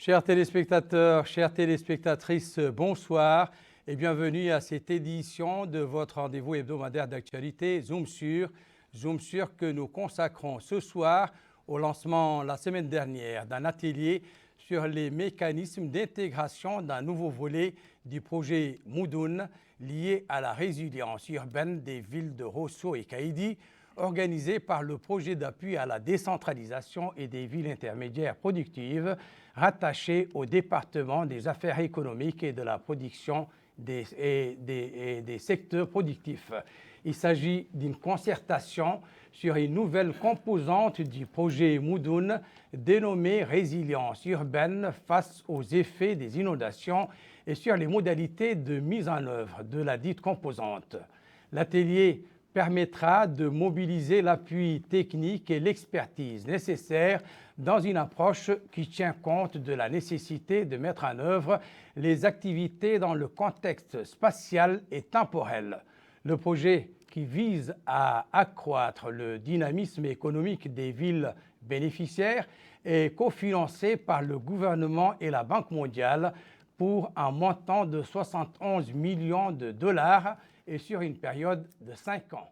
Chers téléspectateurs, chères téléspectatrices, bonsoir et bienvenue à cette édition de votre rendez-vous hebdomadaire d'actualité Zoom sur que nous consacrons ce soir au lancement la semaine dernière d'un atelier sur les mécanismes d'intégration d'un nouveau volet du projet Moudoun lié à la résilience urbaine des villes de Rosso et Kaïdi, organisé par le projet d'appui à la décentralisation et des villes intermédiaires productives rattachées au département des affaires économiques et de la production des secteurs productifs. Il s'agit d'une concertation sur une nouvelle composante du projet Moudoun dénommée résilience urbaine face aux effets des inondations et sur les modalités de mise en œuvre de la dite composante. L'atelier permettra de mobiliser l'appui technique et l'expertise nécessaires dans une approche qui tient compte de la nécessité de mettre en œuvre les activités dans le contexte spatial et temporel. Le projet, qui vise à accroître le dynamisme économique des villes bénéficiaires, est cofinancé par le gouvernement et la Banque mondiale pour un montant de 71 millions de dollars et sur une période de 5 ans.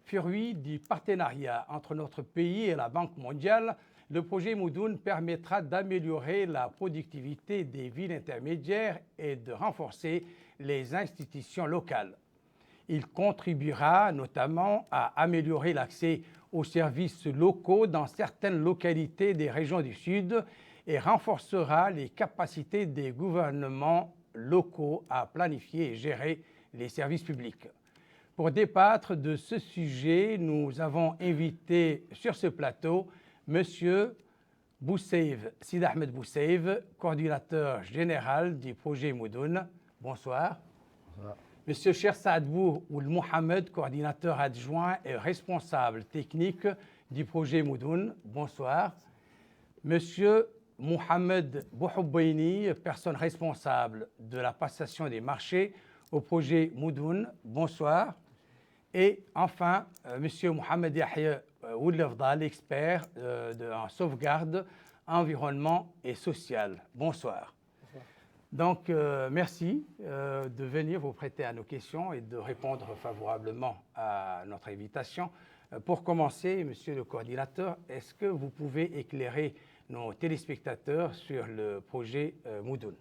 Fruit du partenariat entre notre pays et la Banque mondiale, le projet Moudoun permettra d'améliorer la productivité des villes intermédiaires et de renforcer les institutions locales. Il contribuera notamment à améliorer l'accès aux services locaux dans certaines localités des régions du Sud et renforcera les capacités des gouvernements locaux à planifier et gérer les services publics. Pour débattre de ce sujet, nous avons invité sur ce plateau M. Bousseïv, Sid Ahmed Bousseïv, coordinateur général du projet Moudoun. Bonsoir. Bonsoir. M. Cher Saadbou Ould Mohamed, coordinateur adjoint et responsable technique du projet Moudoun. Bonsoir. M. Mohamed Bouhoubaini, personne responsable de la passation des marchés au projet Moudoun. Bonsoir. Et enfin, M. Mohamed Yahya Ould Lefdal, expert en sauvegarde, environnement et social. Bonsoir. Donc, merci de venir vous prêter à nos questions et de répondre favorablement à notre invitation. Pour commencer, Monsieur le coordinateur, est-ce que vous pouvez éclairer nos téléspectateurs sur le projet Moudoun?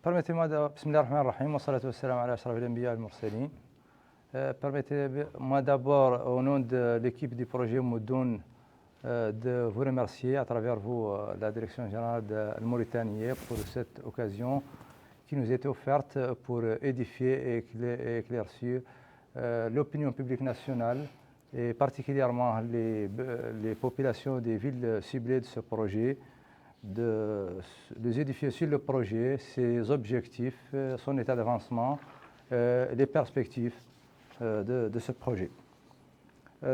Permettez-moi, bismillah ar-Rahman ar-Rahim, wa salatu wa salam ala ashraf al-anbiya al-mursalin. Permettez-moi d'abord, au nom de l'équipe du projet Moudoun, de vous remercier à travers vous, la Direction générale de Mauritanie, pour cette occasion qui nous était offerte pour édifier et éclaircir l'opinion publique nationale et particulièrement les populations des villes ciblées de ce projet, de les édifier sur le projet, ses objectifs, son état d'avancement, les perspectives de ce projet.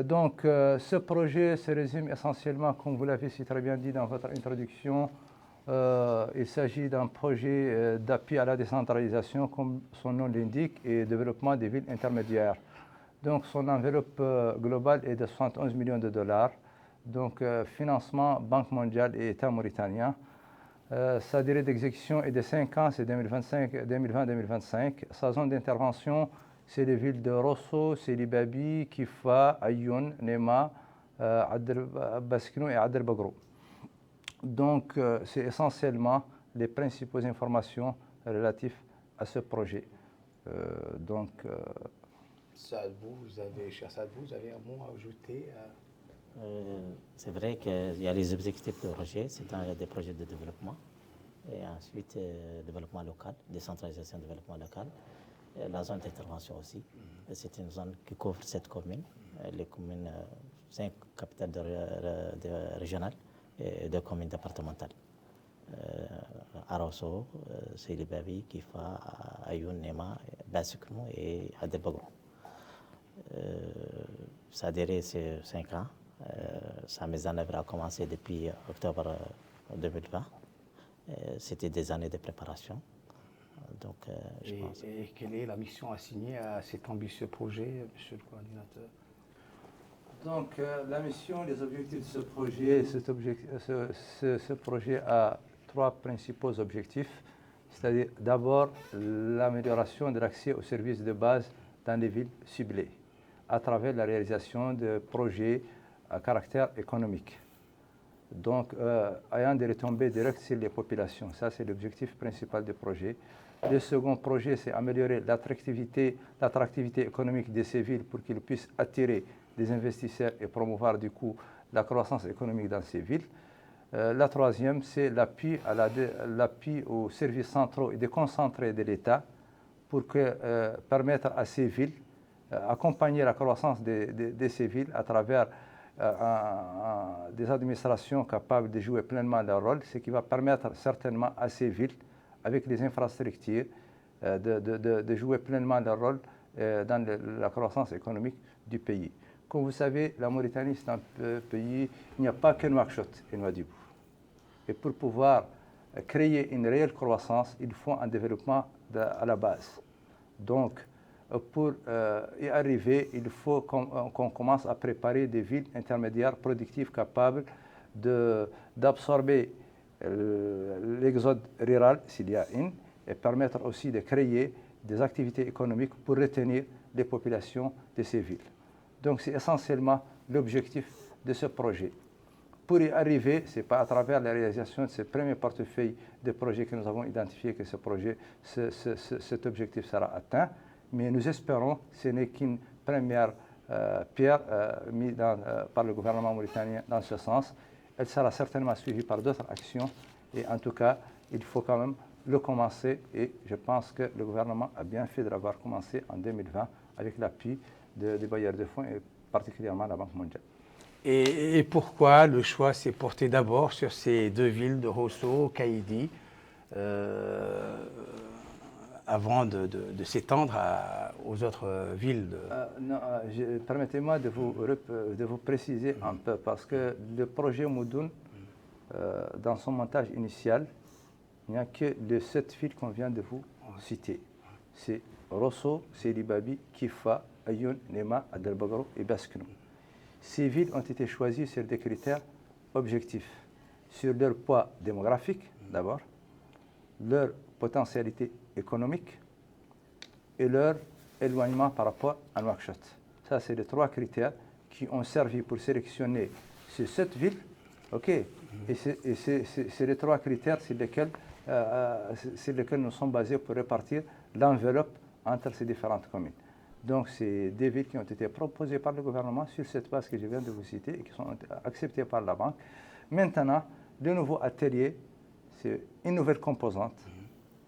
Donc, ce projet se résume essentiellement, comme vous l'avez si très bien dit dans votre introduction, il s'agit d'un projet d'appui à la décentralisation, comme son nom l'indique, et développement des villes intermédiaires. Donc, son enveloppe globale est de 71 millions de dollars. Donc, financement Banque mondiale et État mauritanien. Sa durée d'exécution est de 5 ans, c'est 2020-2025. Sa zone d'intervention, c'est les villes de Rosso, Selibabi, Kifa, Ayoun, Nema, Baskino et Adel Bagrou. Donc, c'est essentiellement les principales informations relatives à ce projet. Saadbou, cher Saadbou, vous avez un mot à ajouter C'est vrai qu'il y a les objectifs de projet, c'est des projets de développement. Et ensuite, développement local, décentralisation, développement local. La zone d'intervention aussi. C'est une zone qui couvre 7 communes, les communes, 5 capitales régionales et 2 communes départementales. Arosso, Selibabi, Kifa, Ayoun, Nema, Basiknou et Adel Bagrou. Sa durée, c'est 5 ans. Sa mise en œuvre a commencé depuis octobre 2020. C'était des années de préparation. Donc, et quelle est la mission assignée à cet ambitieux projet, Monsieur le coordinateur? Donc, la mission, les objectifs de ce projet, ce projet a trois principaux objectifs, c'est-à-dire d'abord l'amélioration de l'accès aux services de base dans les villes ciblées, à travers la réalisation de projets à caractère économique. Donc, ayant des retombées directes sur les populations. Ça, c'est l'objectif principal du projet. Le second projet, c'est améliorer l'attractivité économique de ces villes pour qu'ils puissent attirer des investisseurs et promouvoir du coup la croissance économique dans ces villes. La troisième, c'est l'appui aux services centraux et déconcentrés de l'État pour permettre à ces villes, accompagner la croissance de ces villes à travers des administrations capables de jouer pleinement leur rôle, ce qui va permettre certainement à ces villes, avec les infrastructures, de jouer pleinement leur rôle dans la croissance économique du pays. Comme vous savez, la Mauritanie, c'est un pays, il n'y a pas que Nouakchott et Nouadhibou. Et pour pouvoir créer une réelle croissance, il faut un développement à la base. Donc, pour y arriver, il faut qu'on commence à préparer des villes intermédiaires productives capables d'absorber l'exode rural, s'il y a une, et permettre aussi de créer des activités économiques pour retenir les populations de ces villes. Donc c'est essentiellement l'objectif de ce projet. Pour y arriver, ce n'est pas à travers la réalisation de ce premier portefeuille de projets que nous avons identifié que cet objectif sera atteint, mais nous espérons que ce n'est qu'une première pierre mise par le gouvernement mauritanien dans ce sens. Elle sera certainement suivie par d'autres actions et en tout cas, il faut quand même le commencer et je pense que le gouvernement a bien fait de l'avoir commencé en 2020 avec l'appui des bailleurs de fonds et particulièrement la Banque mondiale. Et pourquoi le choix s'est porté d'abord sur ces deux villes de Rosso, Kaïdi, avant de s'étendre aux autres villes permettez-moi de vous préciser un peu, parce que le projet Moudoun, dans son montage initial, il n'y a que les 7 villes qu'on vient de vous citer. C'est Rosso, Selibabi, Kifa, Ayoun, Nema, Adelbagaro et Basknou. Ces villes ont été choisies sur des critères objectifs, sur leur poids démographique d'abord, leur potentialité économique et leur éloignement par rapport à Nouakchott. Ça, c'est les 3 critères qui ont servi pour sélectionner ces 7 villes. OK. Et c'est les 3 critères sur lesquels nous sommes basés pour répartir l'enveloppe entre ces différentes communes. Donc, c'est des villes qui ont été proposées par le gouvernement sur cette base que je viens de vous citer et qui sont acceptées par la banque. Maintenant, le nouveau atelier, c'est une nouvelle composante,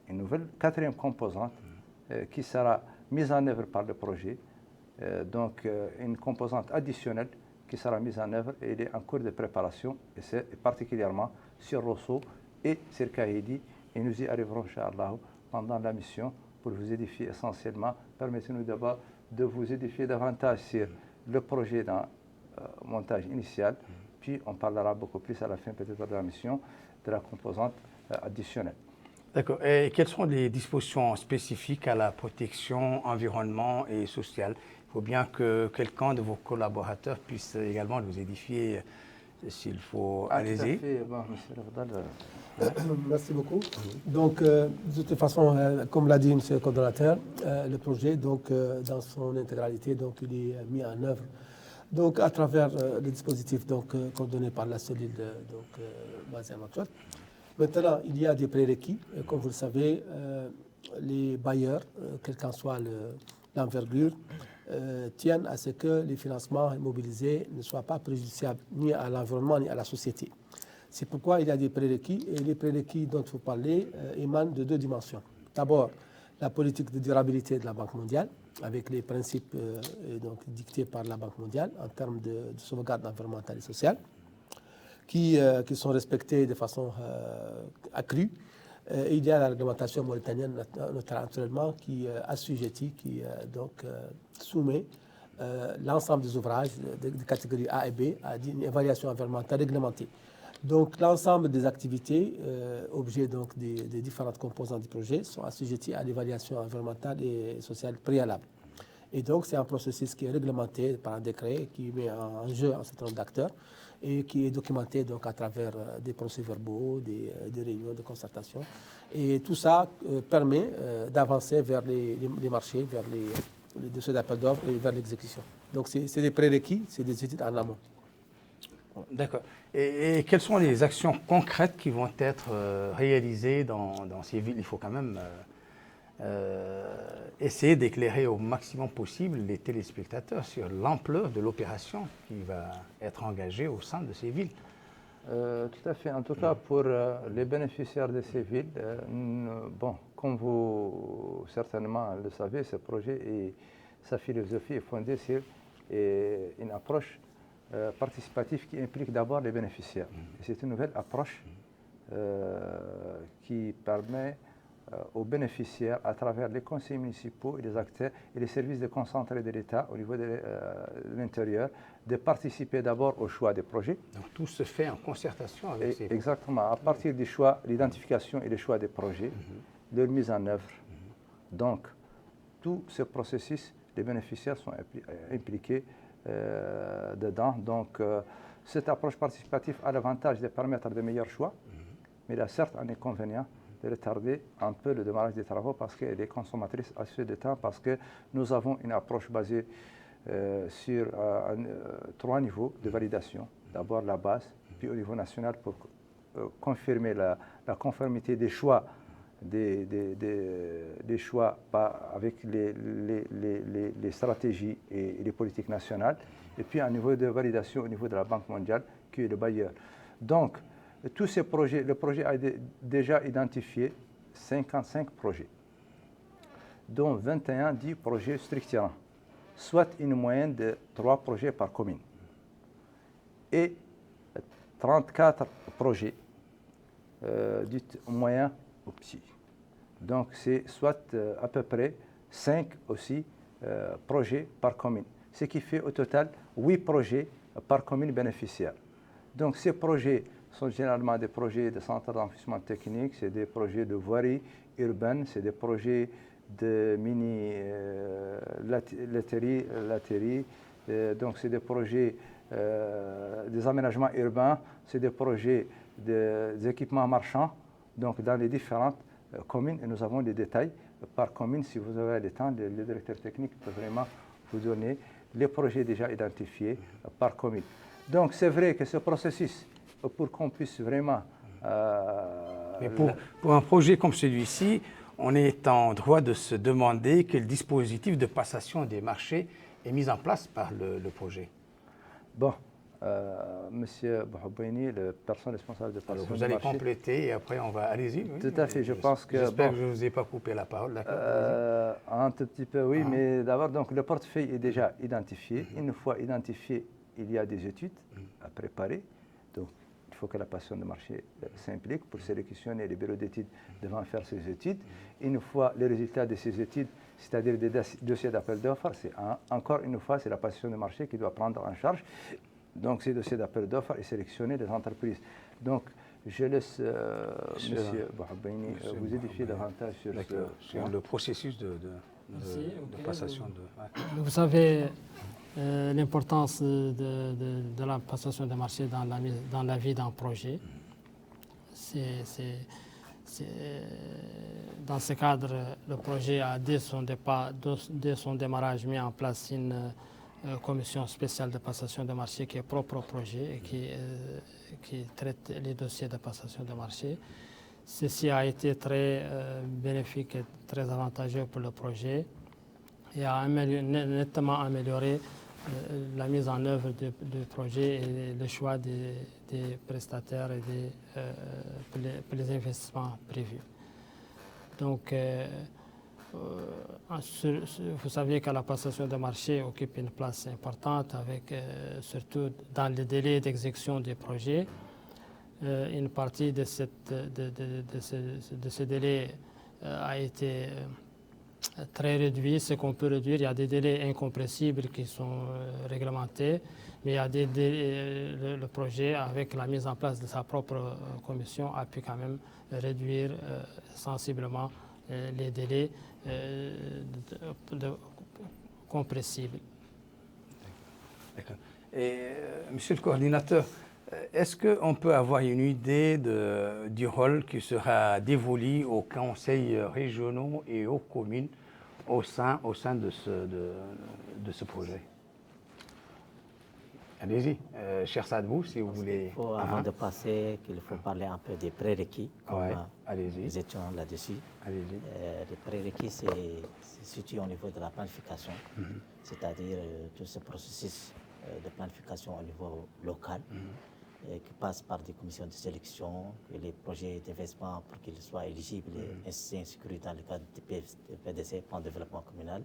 une nouvelle 4e composante qui sera mise en œuvre par le projet. Donc, une composante additionnelle qui sera mise en œuvre et elle est en cours de préparation, et c'est particulièrement sur Rosso et sur Kaïdi. Et nous y arriverons, Inch'Allah, pendant la mission pour vous édifier essentiellement. Permettez-nous d'abord de vous édifier davantage sur le projet d'un montage initial, puis on parlera beaucoup plus à la fin peut-être de la mission de la composante additionnelle. D'accord. Et quelles sont les dispositions spécifiques à la protection environnement et sociale? Il faut bien que quelqu'un de vos collaborateurs puisse également vous édifier s'il faut. Allez-y. Bon, merci beaucoup. Donc, de toute façon, comme l'a dit M. le coordonnateur, le projet, donc, dans son intégralité, donc, il est mis en œuvre donc, à travers le dispositif donc, coordonné par la cellule basée à Nouakchott. Maintenant, il y a des prérequis. Comme vous le savez, les bailleurs, quelle qu'en soit l'envergure, tiennent à ce que les financements mobilisés ne soient pas préjudiciables ni à l'environnement ni à la société. C'est pourquoi il y a des prérequis, et les prérequis dont vous parlez émanent de 2 dimensions. D'abord, la politique de durabilité de la Banque mondiale, avec les principes donc, dictés par la Banque mondiale en termes de sauvegarde environnementale et sociale, qui sont respectés de façon accrue. Et il y a la réglementation mauritanienne, naturellement, qui assujettit, qui soumet l'ensemble des ouvrages de catégorie A et B à une évaluation environnementale réglementée. Donc, l'ensemble des activités, objets donc, des différentes composantes du projet, sont assujettis à l'évaluation environnementale et sociale préalable. Et donc, c'est un processus qui est réglementé par un décret qui met en jeu un certain nombre d'acteurs et qui est documenté donc, à travers des procès-verbaux, des réunions de concertation. Et tout ça permet d'avancer vers les marchés, vers les dossiers d'appel d'offres et vers l'exécution. Donc, c'est des prérequis, c'est des études en amont. D'accord. Et quelles sont les actions concrètes qui vont être réalisées dans ces villes? Il faut quand même essayer d'éclairer au maximum possible les téléspectateurs sur l'ampleur de l'opération qui va être engagée au sein de ces villes. Tout à fait. En tout cas, pour les bénéficiaires de ces villes, bon, comme vous certainement le savez, ce projet et sa philosophie est fondée sur une approche participative qui implique d'abord les bénéficiaires. Et c'est une nouvelle approche qui permet aux bénéficiaires, à travers les conseils municipaux et les acteurs et les services déconcentrés de l'État au niveau de l'intérieur, de participer d'abord au choix des projets. Donc tout se fait en concertation avec ces... Exactement, à partir du choix, l'identification et le choix des projets, leur mise en œuvre. Donc, tout ce processus, les bénéficiaires sont impliqués dedans. Donc, cette approche participative a l'avantage de permettre de meilleurs choix, mais il a certes un inconvénient de retarder un peu le démarrage des travaux parce qu'elle est consommatrice assez de temps, parce que nous avons une approche basée sur 3 niveaux de validation. D'abord la base, puis au niveau national pour confirmer la conformité des choix, des choix avec les stratégies et les politiques nationales, et puis un niveau de validation au niveau de la Banque mondiale qui est le bailleur. Donc, tous ces projets, le projet a déjà identifié 55 projets, dont 10 projets structurants, soit une moyenne de 3 projets par commune, et 34 projets dits moyens ou petits. Donc c'est soit à peu près 5 aussi projets par commune, ce qui fait au total 8 projets par commune bénéficiaire. Donc ces projets sont généralement des projets de centres d'enfouissement technique, c'est des projets de voirie urbaine, c'est des projets de mini-laiterie, donc c'est des projets des aménagements urbains, c'est des projets des équipements marchands, donc dans les différentes communes, et nous avons des détails par commune. Si vous avez le temps, le directeur technique peut vraiment vous donner les projets déjà identifiés par commune. Donc c'est vrai que ce processus, pour qu'on puisse vraiment... Mais pour un projet comme celui-ci, on est en droit de se demander quel dispositif de passation des marchés est mis en place par le projet. Bon, Monsieur Bouhoubaini, la personne responsable de passation vous allez compléter et après on va... Allez-y. Oui. Tout à fait, je pense que... J'espère que je ne vous ai pas coupé la parole, d'accord. Un tout petit peu, oui, mais d'abord, donc le portefeuille est déjà identifié. Une fois identifié, il y a des études à préparer. Donc, il faut que la passation de marché s'implique pour sélectionner les bureaux d'études devant faire ces études. Une fois les résultats de ces études, c'est-à-dire des dossiers d'appel d'offres, encore une fois, c'est la passation de marché qui doit prendre en charge. Donc, ces dossiers d'appel d'offres et sélectionner les entreprises. Donc, je laisse Monsieur Bouhoubaini vous édifier davantage sur le processus de passation de... Vous savez l'importance de la passation de marché dans la vie d'un projet. Dans ce cadre, le projet a, dès son démarrage, mis en place une commission spéciale de passation de marché qui est propre au projet et qui traite les dossiers de passation de marché. Ceci a été très bénéfique et très avantageux pour le projet et a nettement amélioré la mise en œuvre du projet et le choix des prestataires et pour les investissements prévus. Donc, vous savez que la passation de marché occupe une place importante, avec, surtout dans les délais d'exécution des projets. Une partie de ce délai a été très réduit, ce qu'on peut réduire. Il y a des délais incompressibles qui sont réglementés, mais il y a le projet, avec la mise en place de sa propre commission, a pu quand même réduire sensiblement les délais compressible. D'accord. Et monsieur le coordinateur, est-ce qu'on peut avoir une idée du rôle qui sera dévolu aux conseils régionaux et aux communes au sein de ce projet? Allez-y, cher Sadbou, si vous voulez. Avant de passer, qu'il faut parler un peu des prérequis, comme allez-y. nous étions là-dessus. Allez-y. Les prérequis, c'est situé au niveau de la planification, c'est-à-dire tout ce processus de planification au niveau local, qui passe par des commissions de sélection, et les projets d'investissement pour qu'ils soient éligibles et inscrits dans le cadre du PDC, Plan de développement communal.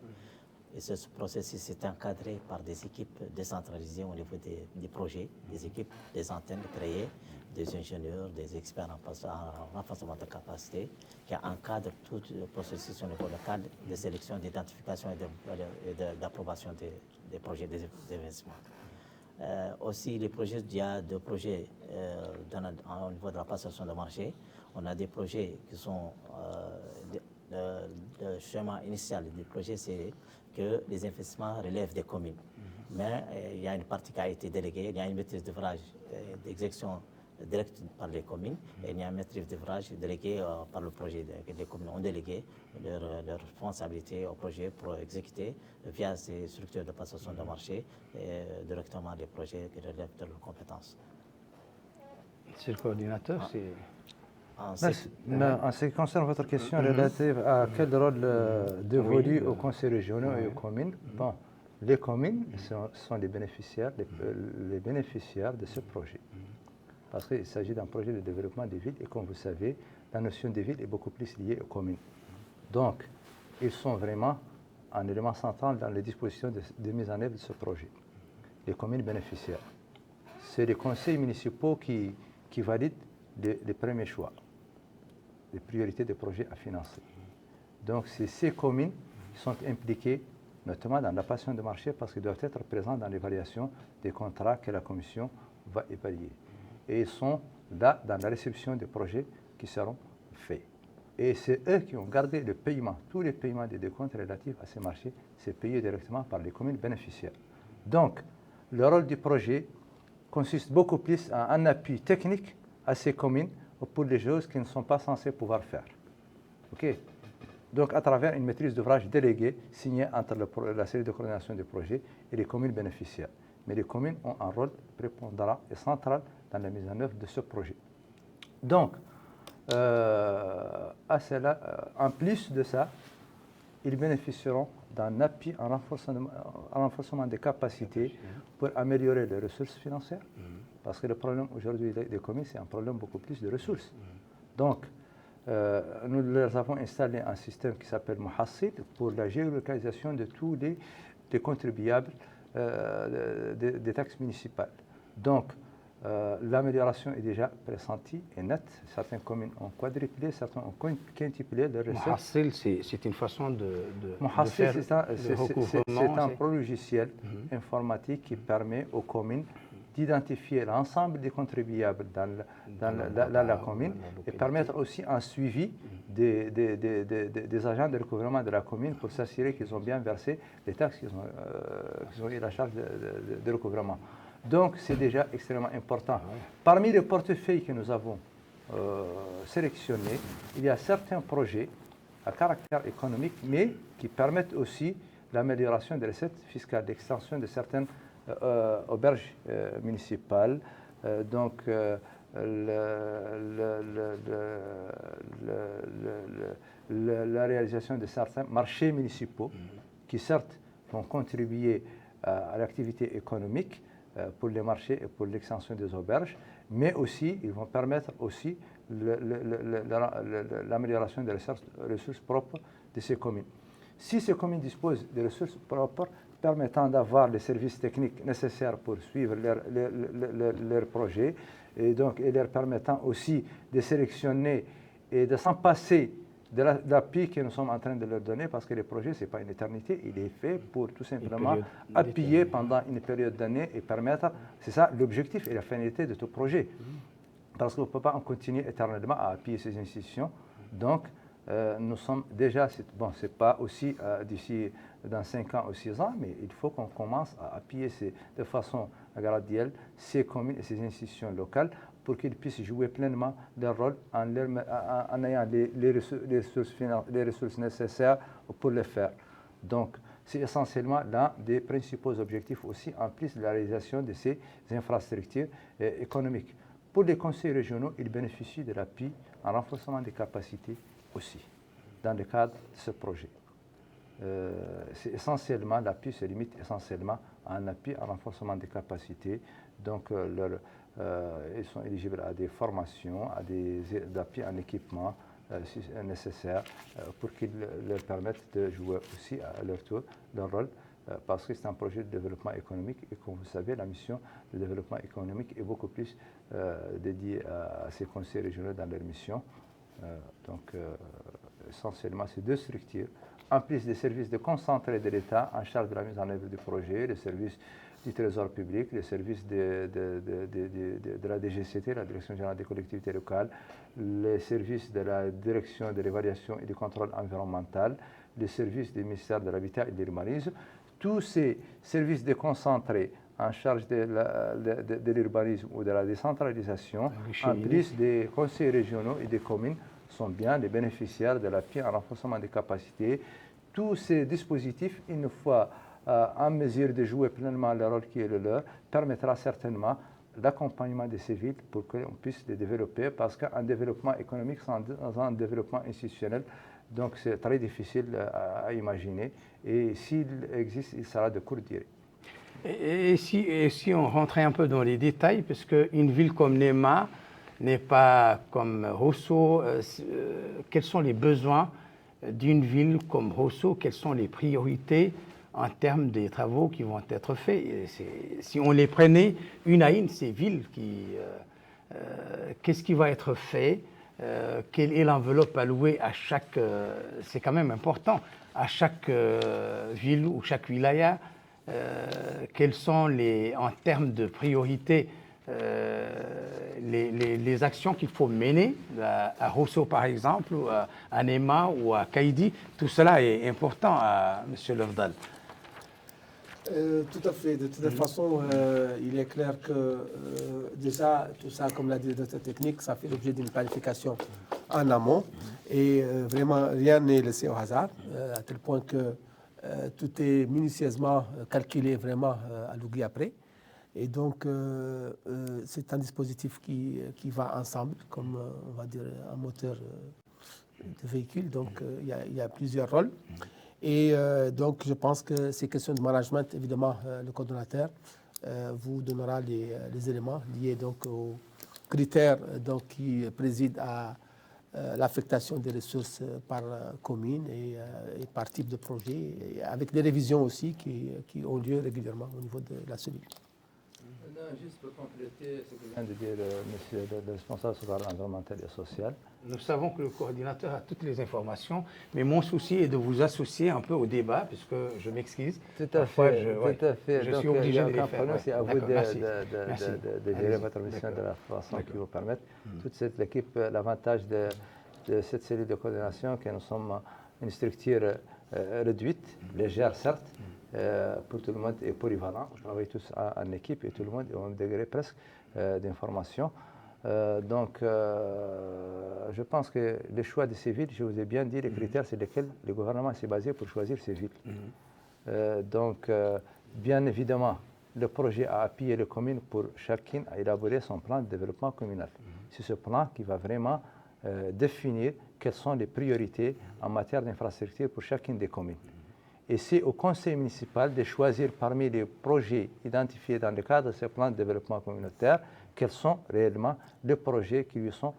Et ce processus est encadré par des équipes décentralisées au niveau des projets, des équipes, des antennes créées, des ingénieurs, des experts en renforcement de capacité, qui encadrent tout le processus au niveau local de sélection, d'identification et d'approbation des projets d'investissement. Aussi, les projets, il y a deux projets au niveau de la passation de marché. On a des projets qui sont le schéma initial du projet, c'est que les investissements relèvent des communes. Mais il y a une partie qui a été déléguée, il y a une maîtrise d'ouvrage d'exécution directe par les communes, et il y a une maîtrise d'ouvrage déléguée par le projet. Les communes ont délégué leur responsabilité au projet pour exécuter via ces structures de passation de marché directement les projets qui relèvent de leurs compétences. C'est le coordinateur, c'est... En ce qui concerne votre question relative à quel rôle dévolu aux conseils régionaux et aux communes, bon, les communes sont les bénéficiaires de ce projet. Parce qu'il s'agit d'un projet de développement des villes et comme vous savez, la notion des villes est beaucoup plus liée aux communes. Donc, ils sont vraiment un élément central dans les dispositions de mise en œuvre de ce projet. Les communes bénéficiaires. C'est les conseils municipaux qui valident les premiers choix, les priorités des projets à financer. Donc, c'est ces communes qui sont impliquées, notamment dans la passation de marché, parce qu'ils doivent être présents dans l'évaluation des contrats que la Commission va évaluer. Et ils sont là dans la réception des projets qui seront faits. Et c'est eux qui ont gardé le paiement, tous les paiements des décomptes relatifs à ces marchés, c'est payé directement par les communes bénéficiaires. Donc, le rôle du projet consiste beaucoup plus à un appui technique à ces communes pour les choses qu'ils ne sont pas censés pouvoir faire. OK? Donc, à travers une maîtrise d'ouvrage déléguée signée entre la série de coordination des projets et les communes bénéficiaires. Mais les communes ont un rôle prépondérant et central dans la mise en œuvre de ce projet. Donc, à cela, en plus de ça, ils bénéficieront d'un appui en renforcement des capacités pour améliorer les ressources financières. Parce que le problème aujourd'hui des communes, c'est un problème beaucoup plus de ressources. Donc, nous leur avons installé un système qui s'appelle Muhassid pour la géolocalisation de tous les contribuables des taxes municipales. Donc, l'amélioration est déjà pressentie et nette. Certaines communes ont quadruplé, certaines ont quintuplé leurs recettes. Muhassil, c'est une façon de Muhassil, faire c'est un pro-logiciel informatique qui permet aux communes d'identifier l'ensemble des contribuables dans la commune et permettre aussi un suivi des agents de recouvrement de la commune pour s'assurer qu'ils ont bien versé les taxes qu'ils ont eu la charge de recouvrement. Donc, c'est déjà extrêmement important. Parmi les portefeuilles que nous avons sélectionnés, il y a certains projets à caractère économique, mais qui permettent aussi l'amélioration des recettes fiscales, l'extension de certaines auberges municipales, donc la réalisation de certains marchés municipaux qui certes vont contribuer à l'activité économique pour les marchés et pour l'extension des auberges, mais aussi ils vont permettre aussi l'amélioration des ressources propres de ces communes. Si ces communes disposent de ressources propres permettant d'avoir les services techniques nécessaires pour suivre leurs projets et leur permettant aussi de sélectionner et de s'en passer de l'appui que nous sommes en train de leur donner, parce que le projet, ce n'est pas une éternité, il est fait pour tout simplement appuyer pendant une période d'années et permettre, c'est ça l'objectif et la finalité de tout projet. Parce qu'on ne peut pas en continuer éternellement à appuyer ces institutions. Donc, nous sommes déjà, bon, ce n'est pas aussi d'ici dans 5 ans ou 6 ans, mais il faut qu'on commence à appuyer de façon graduelle ces communes et ces institutions locales pour qu'ils puissent jouer pleinement leur rôle en ayant les ressources nécessaires pour le faire. Donc, c'est essentiellement l'un des principaux objectifs aussi, en plus de la réalisation de ces infrastructures économiques. Pour les conseils régionaux, ils bénéficient de l'appui en renforcement des capacités aussi, dans le cadre de ce projet. C'est essentiellement, l'appui se limite essentiellement à un appui en renforcement des capacités. Donc, ils sont éligibles à des formations, à des appuis en équipement si nécessaire pour qu'ils leur permettent de jouer aussi à leur tour leur rôle parce que c'est un projet de développement économique et comme vous savez, la mission de développement économique est beaucoup plus dédiée à ces conseils régionaux dans leur mission. Donc, essentiellement, ces deux structures, en plus des services de concentré de l'État en charge de la mise en œuvre du projet, les services du Trésor public, les services de la DGCT, la Direction générale des collectivités locales, les services de la Direction de l'évaluation et du contrôle environnemental, les services du ministère de l'Habitat et de l'Urbanisme. Tous ces services déconcentrés en charge de l'urbanisme ou de la décentralisation, en plus des conseils régionaux et des communes, sont bien les bénéficiaires de l'appui en renforcement des capacités. Tous ces dispositifs, une fois en mesure de jouer pleinement le rôle qui est le leur, permettra certainement l'accompagnement de ces villes pour qu'on puisse les développer, parce qu'un développement économique sans un développement institutionnel, donc c'est très difficile à imaginer, et s'il existe, il sera de courte durée. Et si on rentrait un peu dans les détails, parce qu'une ville comme Néma n'est pas comme Rosso, quels sont les besoins d'une ville comme Rosso, quelles sont les priorités en termes des travaux qui vont être faits. Si on les prenait une à une, ces villes, qu'est-ce qui va être fait, quelle est l'enveloppe allouée à chaque, c'est quand même important, à chaque ville ou chaque wilaya, quelles sont en termes de priorité les actions qu'il faut mener à Rosso par exemple, ou à Néma ou à Kaïdi. Tout cela est important, M. Lefdal. Tout à fait. De toute façon, il est clair que déjà, tout ça, comme l'a dit le docteur technique, ça fait l'objet d'une planification en amont. Et vraiment, rien n'est laissé au hasard, à tel point que tout est minutieusement calculé vraiment à l'oubli après. Et donc, c'est un dispositif qui va ensemble, comme on va dire un moteur de véhicule. Donc, il y a plusieurs rôles. Et donc, je pense que ces questions de management, évidemment, le coordonnateur vous donnera les éléments liés donc, aux critères donc, qui président à l'affectation des ressources par commune et par type de projet, et avec des révisions aussi qui ont lieu régulièrement au niveau de la cellule. Juste pour compléter ce que vient de dire monsieur le responsable social, environnemental et social. Nous savons que le coordinateur a toutes les informations, mais mon souci est de vous associer un peu au débat, puisque je m'excuse. Tout à fait. Je donc, suis obligé de aucun les faire. problème, c'est à vous de gérer Allez-y. votre mission de la façon qui vous permette. Toute cette équipe, l'avantage de cette cellule de coordination, que nous sommes une structure réduite, légère certes, pour tout le monde et polyvalent. On travaille tous en équipe et tout le monde est au même degré presque d'information. Donc, je pense que le choix de ces villes, je vous ai bien dit les critères sur lesquels le gouvernement s'est basé pour choisir ces villes. Donc, bien évidemment, le projet a appuyé les communes pour chacune à élaborer son plan de développement communal. C'est ce plan qui va vraiment définir quelles sont les priorités en matière d'infrastructure pour chacune des communes. Et c'est au conseil municipal de choisir parmi les projets identifiés dans le cadre de ce plan de développement communautaire quels sont réellement les projets qui sont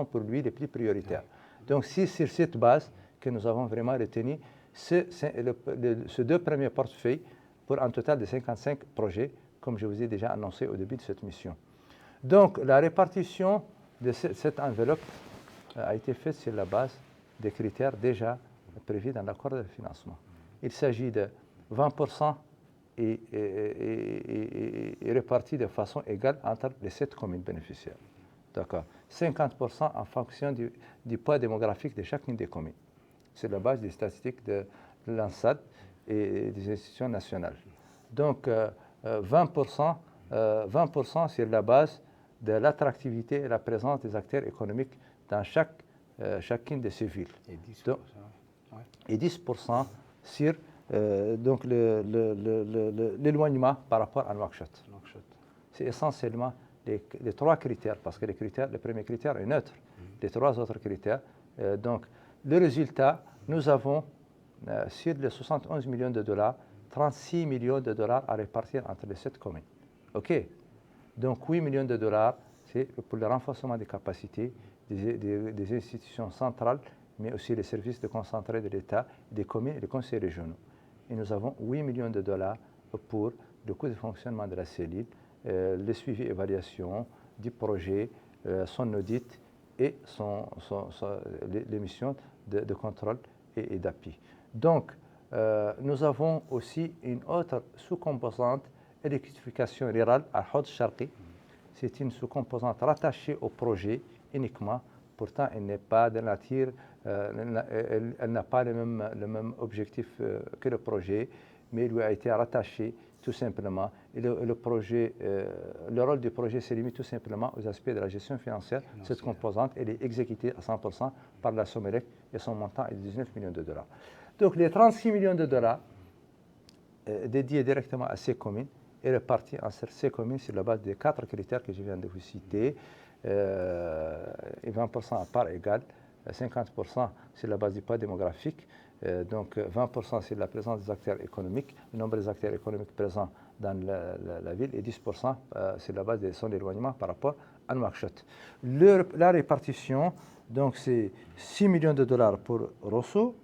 pour lui les plus prioritaires. Donc c'est sur cette base que nous avons vraiment retenu ces deux premiers portefeuilles pour un total de 55 projets, comme je vous ai déjà annoncé au début de cette mission. Donc la répartition de cette enveloppe a été faite sur la base des critères déjà prévus dans l'accord de financement. Il s'agit de 20% et répartis de façon égale entre les 7 communes bénéficiaires. D'accord. 50% en fonction du poids démographique de chacune des communes. C'est la base des statistiques de l'ANSAD et des institutions nationales. Donc, 20%, 20% sur la base de l'attractivité et la présence des acteurs économiques dans chacune de ces villes. Et 10%. Donc, Ouais. et 10% sur donc l'éloignement par rapport à Nouakchott. C'est essentiellement les trois critères, parce que le premier critère est neutre. Les trois autres critères. Donc, le résultat, nous avons sur les 71 millions de dollars, 36 millions de dollars à répartir entre les 7 communes. OK? Donc, 8 millions de dollars, c'est pour le renforcement des capacités des institutions centrales, mais aussi les services déconcentrés de l'État, des communes et des conseils régionaux. Et nous avons 8 millions de dollars pour le coût de fonctionnement de la cellule, le suivi et évaluation du projet, son audit et les missions de contrôle et d'appui. Donc, nous avons aussi une autre sous-composante, électrification rurale à Hod Sharqi. C'est une sous-composante rattachée au projet uniquement. Pourtant, elle n'est pas de nature, elle n'a pas le même objectif que le projet, mais elle lui a été rattachée tout simplement. Et le rôle du projet se limite tout simplement aux aspects de la gestion financière. Cette composante, elle est exécutée à 100% par la Somelec et son montant est de 19 millions de dollars. Donc, les 36 millions de dollars dédiés directement à ces communes est réparti entre ces communes sur la base des 4 critères que je viens de vous citer, et 20% à part égale, 50% sur la base du poids démographique, donc 20% sur la présence des acteurs économiques, le nombre des acteurs économiques présents dans la ville, et 10% sur la base de son éloignement par rapport à Nouakchott. La répartition, donc c'est 6 millions de dollars pour Rosso,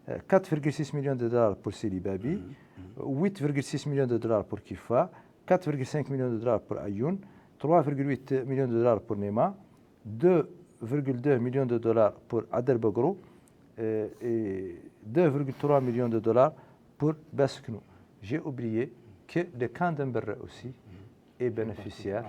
4,6 millions de dollars pour Sidi Babi, 8,6 millions de dollars pour Kifa, 4,5 millions de dollars pour Ayoun, 3,8 millions de dollars pour Nema, 2,2 millions de dollars pour Adel Bogrou et 2,3 millions de dollars pour Basknou. J'ai oublié que le camp d'Emberre aussi est bénéficiaire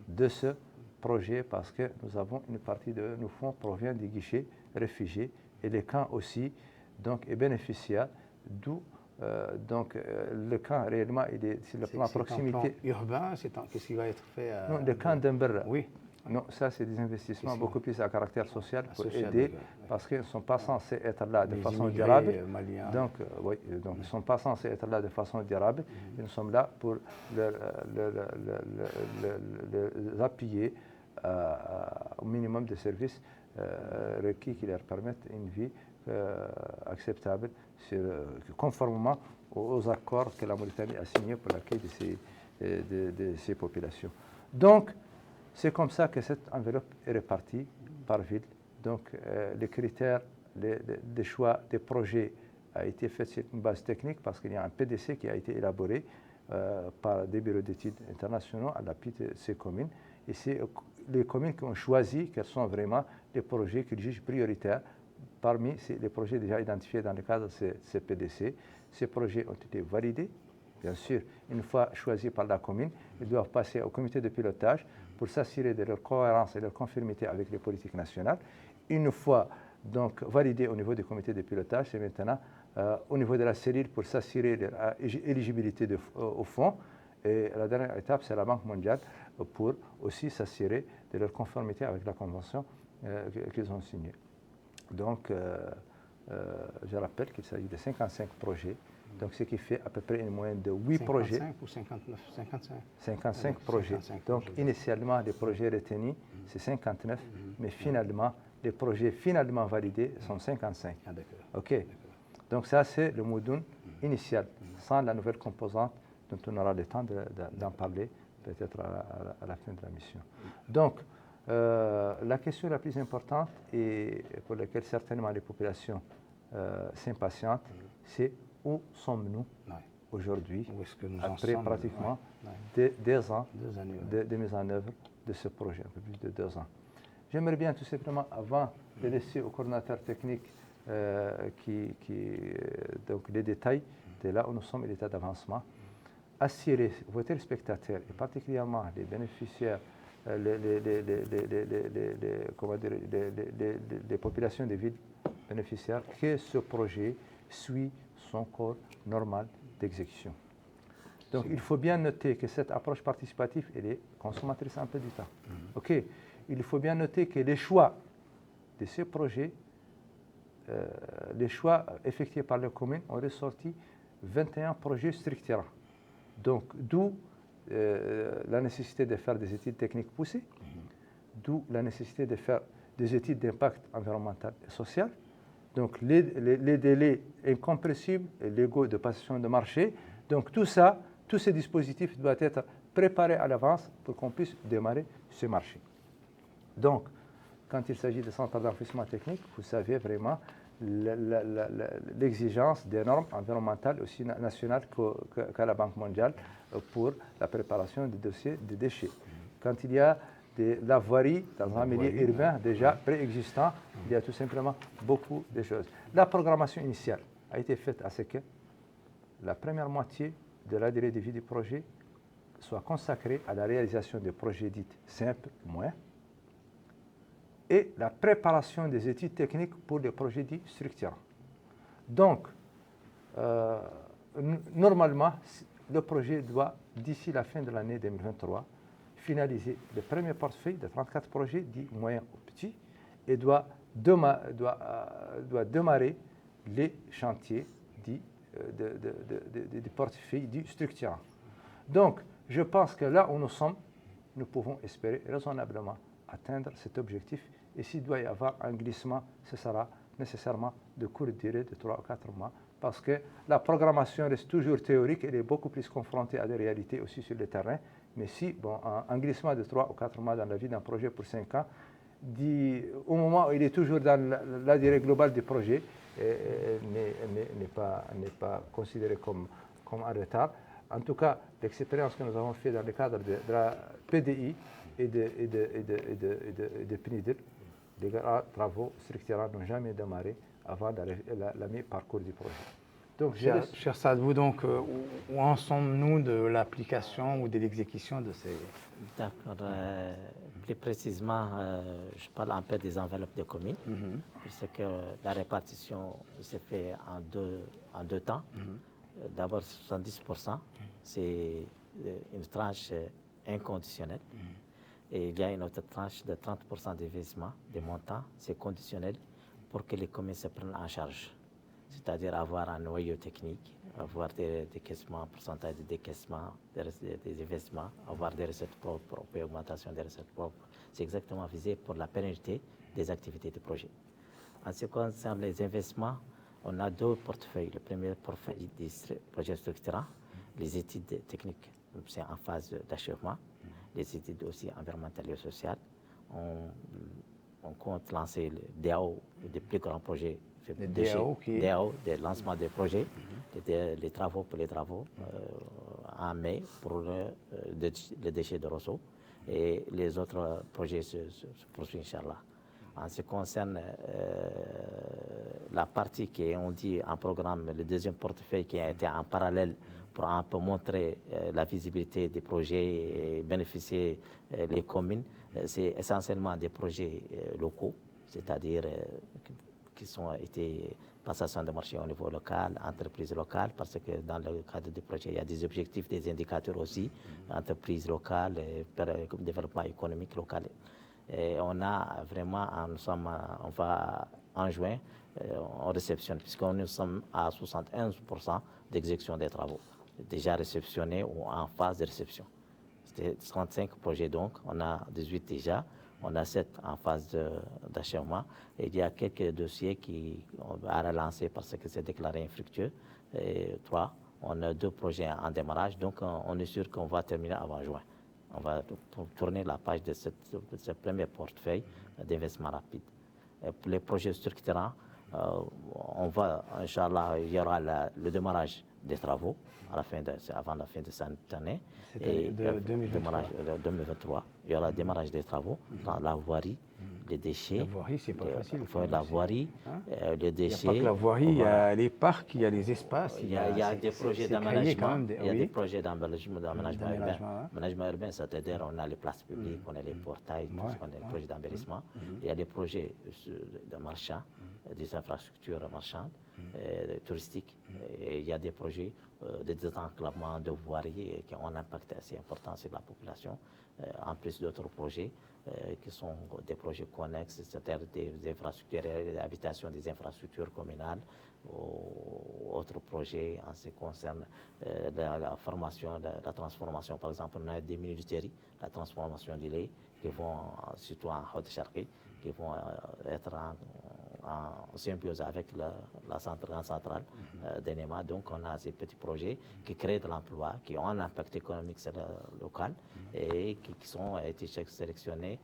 de ce projet parce que nous avons une partie de nos fonds provient des guichets réfugiés et le camp aussi donc, est bénéficiaire, d'où le camp réellement il est sur le plan proximité. Urbain, qu'est-ce qui va être fait Non, le camp d'Emberre. Oui. Non, ça c'est des investissements beaucoup plus à caractère social pour aider, parce qu'ils ne sont pas censés être là de façon durable. Donc, oui, donc ils ne sont pas censés être là de façon durable. Nous sommes là pour les appuyer au minimum de services requis qui leur permettent une vie acceptable, conformément aux accords que la Mauritanie a signés pour l'accueil de ces populations. Donc, c'est comme ça que cette enveloppe est répartie par ville. Donc, les critères, les choix des projets a été fait sur une base technique parce qu'il y a un PDC qui a été élaboré par des bureaux d'études internationaux à l'appui de ces communes. Et c'est les communes qui ont choisi quels sont vraiment les projets qu'ils jugent prioritaires parmi les projets déjà identifiés dans le cadre de ces PDC. Ces projets ont été validés. Bien sûr, une fois choisis par la commune, ils doivent passer au comité de pilotage pour s'assurer de leur cohérence et de leur conformité avec les politiques nationales. Une fois donc validés au niveau du comité de pilotage, c'est maintenant au niveau de la cellule pour s'assurer de l'éligibilité au fonds. Et la dernière étape, c'est la Banque mondiale pour aussi s'assurer de leur conformité avec la convention qu'ils ont signée. Donc, je rappelle qu'il s'agit de 55 projets. Donc, ce qui fait à peu près une moyenne de 8 projets. 55 ou 59 55 55 projets. 55 Donc, projets. initialement, les projets retenus, c'est 59, mais finalement, les projets finalement validés sont 55. Ah, d'accord. OK. Donc, ça, c'est le Moudoun initial, sans la nouvelle composante dont on aura le temps d'en parler, peut-être à la fin de la mission. Donc, la question la plus importante et pour laquelle certainement les populations s'impatientent, c'est où sommes-nous aujourd'hui, après pratiquement 2 ans de mise en œuvre de ce projet, un peu plus de 2 ans. J'aimerais bien tout simplement, avant de laisser au coordinateur technique donc les détails de là où nous sommes et l'état d'avancement, assurer vos téléspectateurs et particulièrement les bénéficiaires les populations des villes bénéficiaires que ce projet suit son cours normal d'exécution. Donc il faut bien noter que cette approche participative, elle est consommatrice un peu du temps. OK. Il faut bien noter que les choix de ces projets, les choix effectués par les communes ont ressorti 21 projets structurants. Donc d'où la nécessité de faire des études techniques poussées, d'où la nécessité de faire des études d'impact environnemental et social. Donc les délais incompressibles et légaux de passation de marché. Donc tout ça, tous ces dispositifs doivent être préparés à l'avance pour qu'on puisse démarrer ce marché. Donc, quand il s'agit de centres d'enregistrement technique, vous savez vraiment l'exigence des normes environnementales aussi nationales qu'a la Banque mondiale pour la préparation des dossiers de déchets. Quand il y a de la voirie dans un milieu urbain déjà préexistant, il y a tout simplement beaucoup de choses. La programmation initiale a été faite à ce que la première moitié de la durée de vie du projet soit consacrée à la réalisation des projets dits simples, moins, et la préparation des études techniques pour les projets dits structurants. Donc, normalement, le projet doit, d'ici la fin de l'année 2023, finaliser le premier portefeuille de 34 projets dits moyens ou petits et doit démarrer les chantiers dits du portefeuille dits structurants. Donc, je pense que là où nous sommes, nous pouvons espérer raisonnablement atteindre cet objectif. Et s'il doit y avoir un glissement, ce sera nécessairement de courte durée, de 3 ou 4 mois, parce que la programmation reste toujours théorique, elle est beaucoup plus confrontée à des réalités aussi sur le terrain. Mais si un glissement de 3 ou 4 mois dans la vie d'un projet pour 5 ans, au moment où il est toujours dans la durée globale du projet, n'est pas considéré comme un retard. En tout cas, l'expérience que nous avons faite dans le cadre de la PDI et de PNIDL, les grands travaux structurants n'ont jamais démarré avant la mi-parcours du projet. Donc, cher Saad-Bou, donc, où en sommes-nous de l'application ou de l'exécution de ces... D'accord. Plus précisément, je parle un peu des enveloppes de communes, puisque la répartition s'est faite en deux temps. D'abord, 70%, c'est une tranche inconditionnelle. Et il y a une autre tranche de 30% d'investissement, des montants, c'est conditionnel pour que les communes se prennent en charge. C'est-à-dire avoir un noyau technique, avoir des décaissements, pourcentage de décaissement, des investissements, avoir des recettes propres, augmentation des recettes propres. C'est exactement visé pour la pérennité des activités du projet. En ce qui concerne les investissements, on a deux portefeuilles. Le premier portefeuille des projets structurants, les études techniques, c'est en phase d'achèvement, les études aussi environnementales et sociales. On compte lancer le DAO, des plus grands projets. Le DAO, des lancements des projets, les travaux pour les travaux en mai pour le déchet de Rosso. Et les autres projets se poursuivent, Inch'Allah. En ce qui concerne la partie qui est, on dit, en programme, le deuxième portefeuille qui a été en parallèle pour un peu montrer la visibilité des projets et bénéficier les communes, c'est essentiellement des projets locaux, c'est-à-dire qui ont été passation de marché au niveau local, entreprises locales, parce que dans le cadre du projet, il y a des objectifs, des indicateurs aussi, entreprises locales, développement économique local. Et on a vraiment, on va en juin, on réceptionne, puisqu'on nous sommes à 71% d'exécution des travaux, déjà réceptionnés ou en phase de réception. C'était 35 projets donc, on a 18 déjà, on a 7 en phase d'achèvement, et il y a quelques dossiers qui on va relancer parce que c'est déclaré infructueux, et 3, on a 2 projets en démarrage, donc on est sûr qu'on va terminer avant juin. On va tourner la page de ce premier portefeuille d'investissement rapide. Et pour les projets structurants, on va, Inch'Allah, il y aura le démarrage des travaux avant la fin de cette année. Et 2023. 2023. Il y aura le démarrage des travaux dans la voirie, les déchets. La voirie, c'est pas facile. La voirie, les déchets. Il n'y a pas que la voirie, il y a les parcs, il y a les espaces. Il y a des projets d'aménagement. Il y a des projets d'aménagement urbain. Aménagement urbain, c'est-à-dire on a les places publiques, on a les portails, on a les projets d'embellissement. Il y a des projets de marchands, des infrastructures marchandes, touristiques. Et il y a des projets de désenclavement de voiries qui ont un impact assez important sur la population, en plus d'autres projets qui sont des projets connexes, c'est-à-dire des infrastructures d'habitation, des infrastructures communales, ou autres projets en ce qui concerne la formation, la transformation. Par exemple, on a des minuteries, la transformation du lait, qui vont, surtout en Haute-Charqui, qui vont être en symbiose avec la centrale d'Enema. Donc, on a ces petits projets qui créent de l'emploi, qui ont un impact économique sur le local et qui sont été sélectionnés.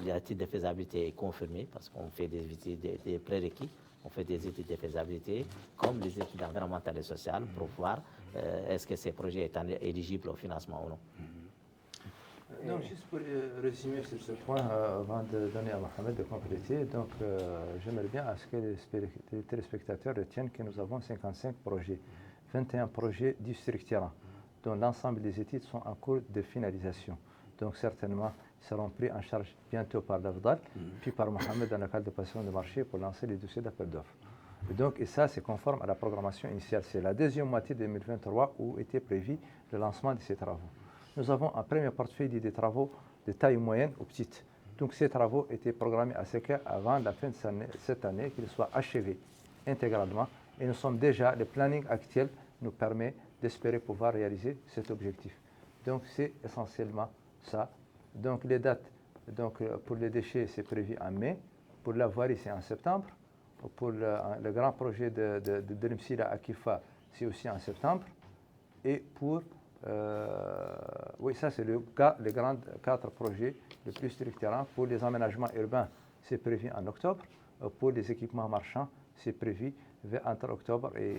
L'étude de faisabilité est confirmée parce qu'on fait des prérequis, on fait des études de faisabilité, comme des études environnementales et sociales, pour voir est-ce que ces projets sont éligibles au financement ou non. Donc, juste pour résumer sur ce point, avant de donner à Mohamed de compléter, donc j'aimerais bien à ce que les téléspectateurs retiennent que nous avons 55 projets, 21 projets du structurants, dont l'ensemble des études sont en cours de finalisation. Donc certainement, ils seront pris en charge bientôt par l'AFDAL, puis par Mohamed dans le cadre de passation de marché pour lancer les dossiers d'appel d'offres. Et ça, c'est conforme à la programmation initiale. C'est la deuxième moitié 2023 où était prévu le lancement de ces travaux. Nous avons un premier portefeuille des travaux de taille moyenne ou petite. Donc ces travaux étaient programmés à ce qu'avant la fin de cette année, qu'ils soient achevés intégralement. Et nous sommes déjà, le planning actuel nous permet d'espérer pouvoir réaliser cet objectif. Donc c'est essentiellement ça. Donc les dates, pour les déchets, c'est prévu en mai. Pour la voirie, c'est en septembre. Pour le grand projet de l'Imsila à Kifa, c'est aussi en septembre. Et pour oui, ça c'est les grands 4 projets les plus structurants. Pour les aménagements urbains, c'est prévu en octobre. Pour les équipements marchands, c'est prévu entre octobre et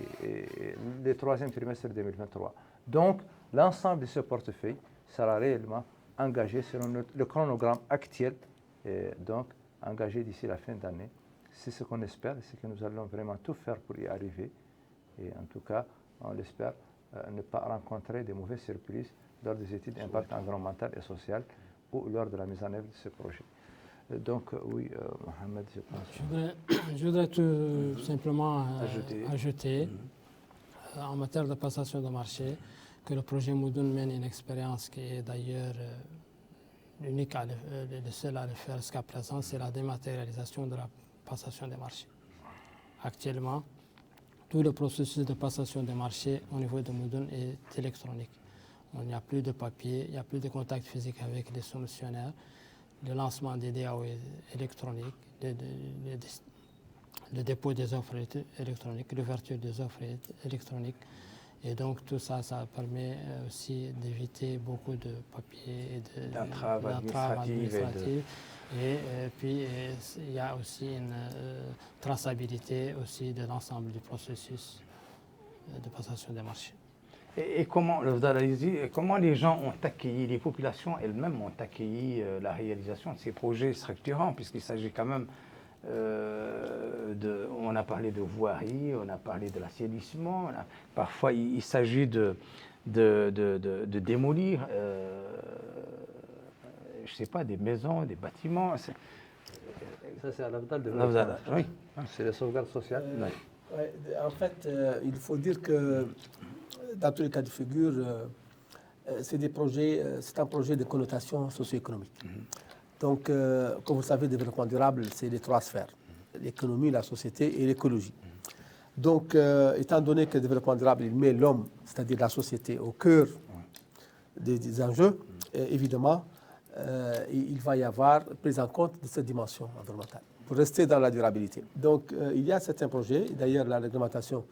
le 3e trimestre 2023. Donc, l'ensemble de ce portefeuille sera réellement engagé selon le chronogramme actuel, donc engagé d'ici la fin d'année. C'est ce qu'on espère, c'est que nous allons vraiment tout faire pour y arriver. Et en tout cas, on l'espère, ne pas rencontrer de mauvaises surprises lors des études d'impact environnemental et social ou lors de la mise en œuvre de ce projet. Donc, oui, Mohamed, je pense. Je voudrais tout simplement ajouter en matière de passation de marché, que le projet Moudoun mène une expérience qui est d'ailleurs unique, le seul à le faire jusqu'à présent, c'est la dématérialisation de la passation des marchés. Actuellement, tout le processus de passation des marchés au niveau de Moudoun est électronique. Il n'y a plus de papier, il n'y a plus de contact physique avec les soumissionnaires. Le lancement des DAO est électronique, le dépôt des offres est électronique, l'ouverture des offres est électronique. Et donc tout ça, ça permet aussi d'éviter beaucoup de papiers et d'entraves administratives. Et puis il y a aussi une traçabilité aussi de l'ensemble du processus de passation des marchés. Et comment les gens ont accueilli, les populations elles-mêmes ont accueilli la réalisation de ces projets structurants, puisqu'il s'agit quand même on a parlé de voirie, on a parlé de l'assainissement, parfois il s'agit de démolir, je ne sais pas, des maisons, des bâtiments. Ça, c'est à l'AFDAL de oui. C'est la sauvegarde sociale. En fait, il faut dire que dans tous les cas de figure, c'est un projet de connotation socio-économique. Donc, comme vous savez, le développement durable, c'est les 3 sphères, l'économie, la société et l'écologie. Donc, étant donné que le développement durable, il met l'homme, c'est-à-dire la société, au cœur des enjeux, évidemment, il va y avoir prise en compte de cette dimension environnementale pour rester dans la durabilité. Donc, il y a certains projets, d'ailleurs, la réglementation,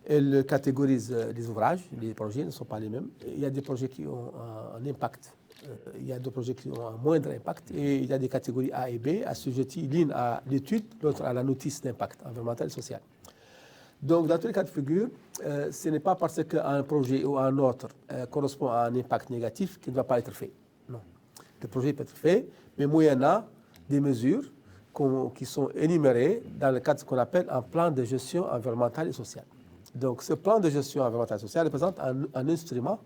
elle catégorise les ouvrages, les projets ne sont pas les mêmes. Il y a des projets qui ont un impact. Il y a d'autres projets qui ont un moindre impact et il y a des catégories A et B assujetties l'une à l'étude, l'autre à la notice d'impact environnemental et social. Donc, dans tous les cas de figure, ce n'est pas parce qu'un projet ou un autre correspond à un impact négatif qu'il ne va pas être fait. Non. Le projet peut être fait, mais moyennant des mesures qui sont énumérés dans le cadre de ce qu'on appelle un plan de gestion environnementale et sociale. Donc, ce plan de gestion environnementale et sociale représente un instrument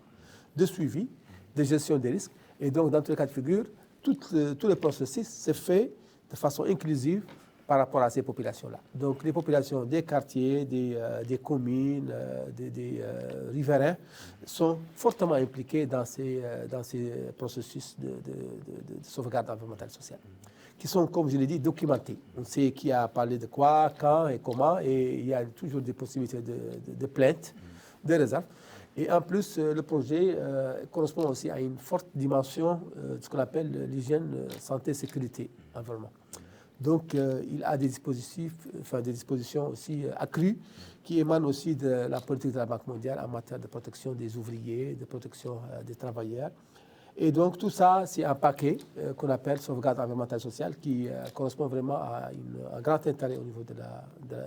de suivi, de gestion des risques. Et donc, dans tous les cas de figure, tout le processus se fait de façon inclusive par rapport à ces populations-là. Donc, les populations des quartiers, des communes, des riverains sont fortement impliquées dans ces processus de sauvegarde environnementale et sociale, qui sont, comme je l'ai dit, documentés. On sait qui a parlé de quoi, quand et comment, et il y a toujours des possibilités de plainte, de réserve. Et en plus, le projet correspond aussi à une forte dimension de ce qu'on appelle l'hygiène, santé, sécurité, environnement. Donc, il a des dispositions aussi accrues qui émanent aussi de la politique de la Banque mondiale en matière de protection des ouvriers, de protection des travailleurs. Et donc, tout ça, c'est un paquet qu'on appelle sauvegarde environnementale et sociale qui correspond vraiment à un grand intérêt au niveau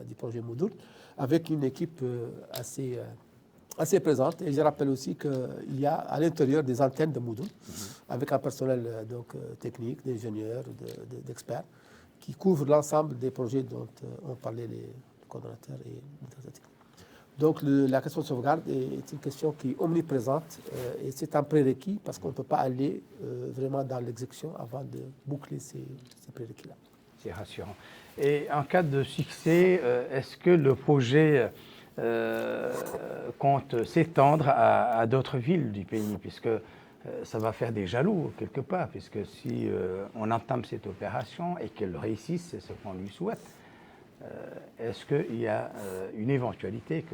du projet Moudoun, avec une équipe assez présente. Et je rappelle aussi qu'il y a à l'intérieur des antennes de Moudoun, avec un personnel technique, d'ingénieurs, d'experts, qui couvrent l'ensemble des projets dont ont parlé les coordonnateurs et les équipes. Donc la question de sauvegarde est une question qui est omniprésente et c'est un prérequis parce qu'on ne peut pas aller vraiment dans l'exécution avant de boucler ces prérequis-là. C'est rassurant. Et en cas de succès, est-ce que le projet compte s'étendre à d'autres villes du pays, puisque ça va faire des jaloux quelque part, puisque si on entame cette opération et qu'elle réussisse, c'est ce qu'on lui souhaite, est-ce qu'il y a une éventualité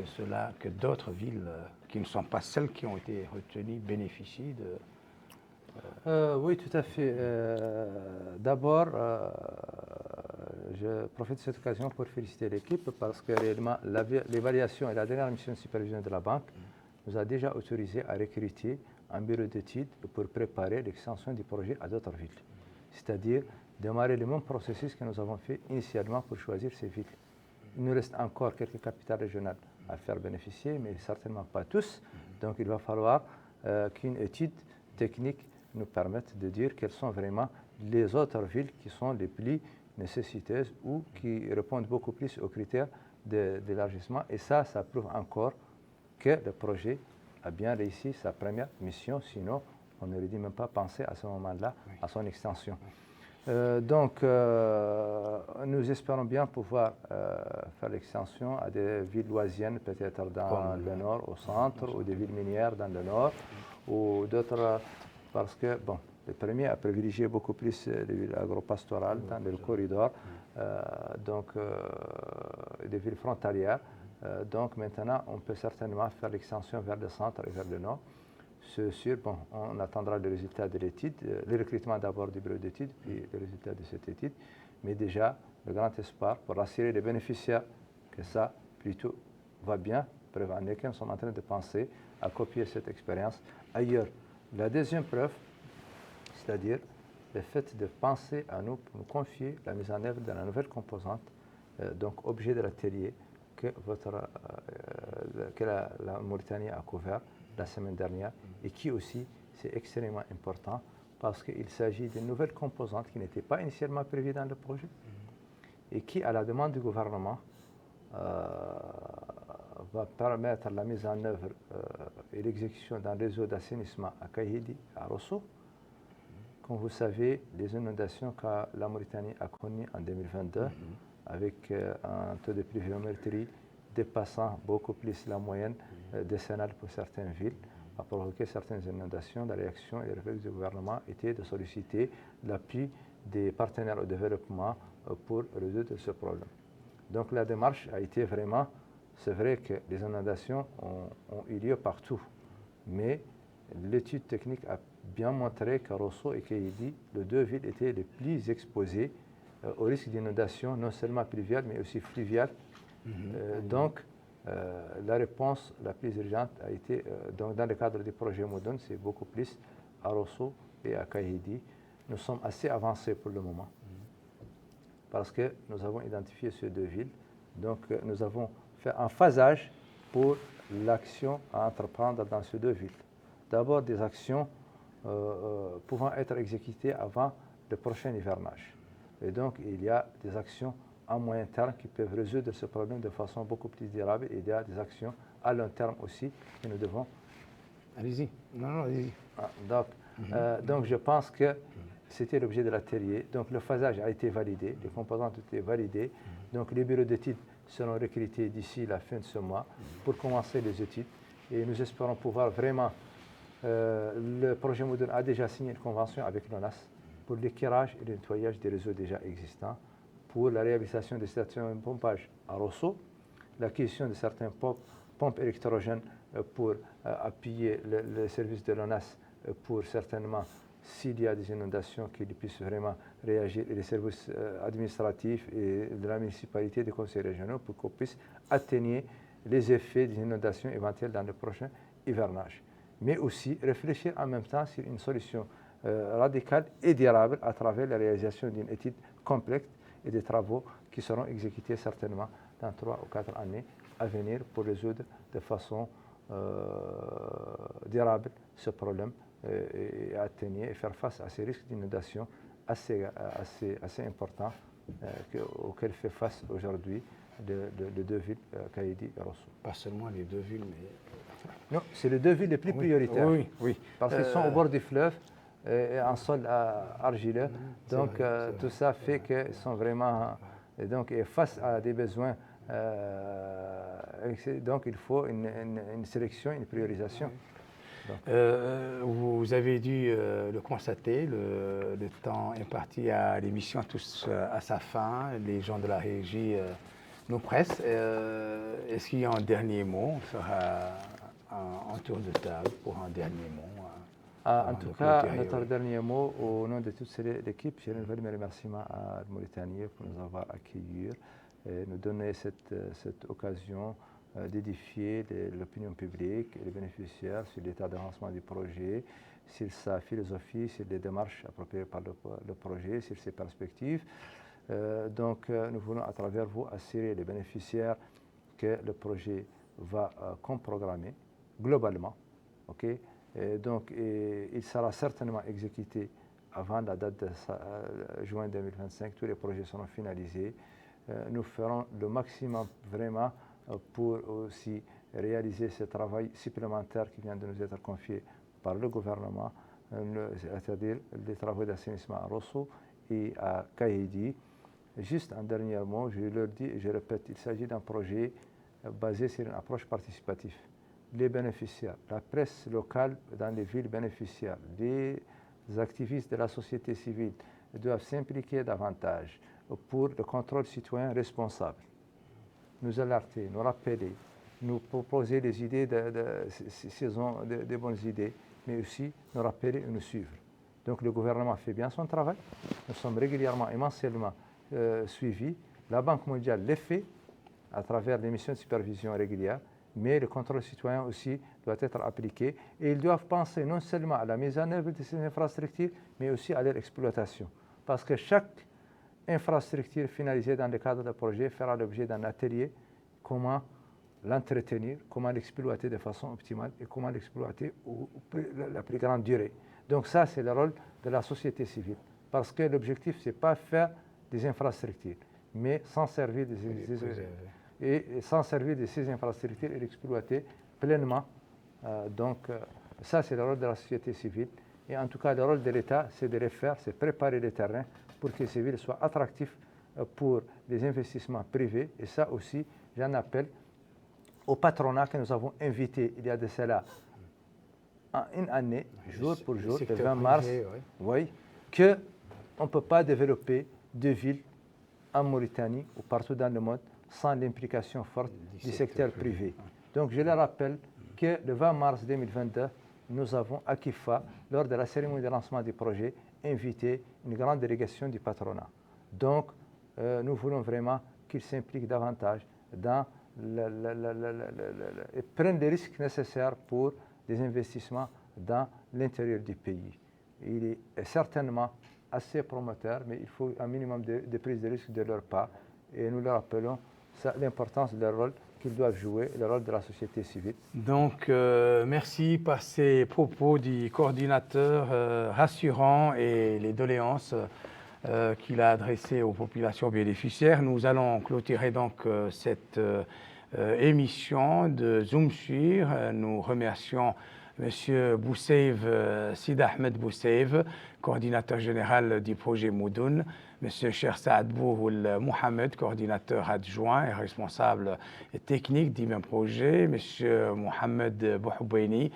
que d'autres villes qui ne sont pas celles qui ont été retenues bénéficient de... Oui, tout à fait. D'abord, je profite de cette occasion pour féliciter l'équipe parce que réellement, l'évaluation et la dernière mission de supervision de la banque nous a déjà autorisé à recruter un bureau d'études pour préparer l'extension du projet à d'autres villes. C'est-à-dire démarrer le même processus que nous avons fait initialement pour choisir ces villes. Il nous reste encore quelques capitales régionales à faire bénéficier, mais certainement pas tous. Donc il va falloir qu'une étude technique nous permette de dire quelles sont vraiment les autres villes qui sont les plus nécessiteuses ou qui répondent beaucoup plus aux critères d'élargissement. Et ça prouve encore que le projet a bien réussi sa première mission, sinon on n'aurait dû même pas penser à ce moment-là à son extension. Donc, nous espérons bien pouvoir faire l'extension à des villes loisiennes, peut-être dans le nord, au centre, ou des villes minières dans le nord, ou d'autres, parce que, bon, le premier a privilégié beaucoup plus les villes agropastorales dans le corridor, donc des villes frontalières. Donc maintenant, on peut certainement faire l'extension vers le centre et vers le nord. C'est sûr, bon, on attendra les résultats de l'étude, le recrutement d'abord du bureau d'études, puis les résultats de cette étude. Mais déjà, le grand espoir pour rassurer les bénéficiaires que ça, plutôt, va bien, preuve en est que nous sommes en train de penser à copier cette expérience ailleurs. La deuxième preuve, c'est-à-dire le fait de penser à nous confier la mise en œuvre de la nouvelle composante, donc objet de l'atelier, que la Mauritanie a couvert la semaine dernière et qui aussi, c'est extrêmement important parce qu'il s'agit d'une nouvelle composante qui n'était pas initialement prévue dans le projet et qui, à la demande du gouvernement, va permettre la mise en œuvre et l'exécution d'un réseau d'assainissement à Kahidi, à Rosso. Comme vous savez, les inondations que la Mauritanie a connues en 2022, avec un taux de pluviométrie dépassant beaucoup plus la moyenne décennale pour certaines villes, a provoqué certaines inondations. La réaction et le réflexe du gouvernement était de solliciter l'appui des partenaires au développement pour résoudre ce problème. Donc la démarche a été vraiment, c'est vrai que les inondations ont eu lieu partout, mais l'étude technique a bien montré que Rosso et Kahidi, les deux villes, étaient les plus exposées au risque d'inondation, non seulement pluviale, mais aussi fluviale. Donc, la réponse la plus urgente a été, donc dans le cadre du projet Moudoun, c'est beaucoup plus à Rosso et à Kahidi. Nous sommes assez avancés pour le moment, parce que nous avons identifié ces deux villes. Donc, nous avons fait un phasage pour l'action à entreprendre dans ces deux villes. D'abord, des actions pouvant être exécutées avant le prochain hivernage. Et donc, il y a des actions à moyen terme qui peuvent résoudre ce problème de façon beaucoup plus durable. Et il y a des actions à long terme aussi que nous devons. Allez-y. Non, allez-y. Donc, je pense que c'était l'objet de l'atelier. Donc, le phasage a été validé, les composantes ont été validées. Donc, les bureaux d'études seront recrutés d'ici la fin de ce mois pour commencer les études. Et nous espérons pouvoir vraiment. Le projet Moudoun a déjà signé une convention avec l'ONAS pour l'éclairage et le nettoyage des réseaux déjà existants, pour la réhabilitation des stations de pompage à Rosso, l'acquisition de certaines pompes électrogènes pour appuyer le service de l'ONAS pour certainement, s'il y a des inondations, qu'ils puissent vraiment réagir, et les services administratifs et de la municipalité, des conseils régionaux, pour qu'on puisse atténuer les effets des inondations éventuelles dans le prochain hivernage. Mais aussi réfléchir en même temps sur une solution radicale et durable à travers la réalisation d'une étude complète et des travaux qui seront exécutés certainement dans 3 ou 4 années à venir pour résoudre de façon durable ce problème et atténuer et faire face à ces risques d'inondation assez importants auxquels fait face aujourd'hui les deux villes, Kaïdi et Rosso. Pas seulement les deux villes, mais... Non, c'est les deux villes les plus prioritaires. Oui. Parce qu'ils sont au bord du fleuve et en sol argileux. Donc, tout ça fait qu'ils sont vraiment... et face à des besoins... donc, il faut une sélection, une priorisation. Vous avez dû le constater, le temps imparti à l'émission touche à sa fin. Les gens de la régie nous pressent. Est-ce qu'il y a un dernier mot? On fera un tour de table pour un dernier mot. En tout cas, notre dernier mot, au nom de toute l'équipe, je renouvelle mes remerciements à la Mauritanie pour nous avoir accueillis et nous donner cette occasion d'édifier l'opinion publique et les bénéficiaires sur l'état d'avancement du projet, sur sa philosophie, sur les démarches appropriées par le projet, sur ses perspectives. Donc, nous voulons à travers vous assurer les bénéficiaires que le projet va comme programmé globalement. Okay? Donc, il sera certainement exécuté avant la date de juin 2025. Tous les projets seront finalisés. Nous ferons le maximum vraiment pour aussi réaliser ce travail supplémentaire qui vient de nous être confié par le gouvernement, c'est-à-dire les travaux d'assainissement à Rosso et à Kaïdi. Juste un dernier mot, je leur dis et je répète, il s'agit d'un projet basé sur une approche participative. Les bénéficiaires, la presse locale dans les villes bénéficiaires, les activistes de la société civile doivent s'impliquer davantage pour le contrôle citoyen responsable. Nous alerter, nous rappeler, nous proposer des idées, des bonnes idées, mais aussi nous rappeler et nous suivre. Donc le gouvernement fait bien son travail, nous sommes régulièrement et mensuellement suivis. La Banque mondiale l'est fait à travers les missions de supervision régulières, mais le contrôle citoyen aussi doit être appliqué et ils doivent penser non seulement à la mise en œuvre de ces infrastructures, mais aussi à leur exploitation. Parce que chaque infrastructure finalisée dans le cadre d'un projet fera l'objet d'un atelier, comment l'entretenir, comment l'exploiter de façon optimale et comment l'exploiter la plus grande durée. Donc ça, c'est le rôle de la société civile. Parce que l'objectif, ce n'est pas faire des infrastructures, mais s'en servir sans servir de ces infrastructures et l'exploiter pleinement. Donc ça, c'est le rôle de la société civile. Et en tout cas, le rôle de l'État, c'est de les faire, c'est préparer le terrain pour que ces villes soient attractives pour des investissements privés. Et ça aussi, j'en appelle au patronat que nous avons invité il y a de cela en une année, jour pour jour, le 20 mars, oui, qu'on ne peut pas développer de villes en Mauritanie ou partout dans le monde sans l'implication forte du secteur privé. Donc je le rappelle que le 20 mars 2022, nous avons à Kifa, lors de la cérémonie de lancement du projet, invité une grande délégation du patronat. Donc nous voulons vraiment qu'ils s'impliquent davantage dans et prennent les risques nécessaires pour des investissements dans l'intérieur du pays. Il est certainement assez promoteur, mais il faut un minimum de prise de risque de leur part. Et nous leur rappelons l'importance de leur rôle qu'ils doivent jouer, le rôle de la société civile. Donc, merci par ces propos du coordinateur rassurants et les doléances qu'il a adressé aux populations bénéficiaires. Nous allons clôturer donc cette émission de Zoom sur. Nous remercions M. Bousseïv, Sid Ahmed Bousseïv, coordinateur général du projet Moudoun, M. Cheikh Saad Bouhoul Mohamed, coordinateur adjoint et responsable technique du même projet, M. Mohamed Bouhoubeini,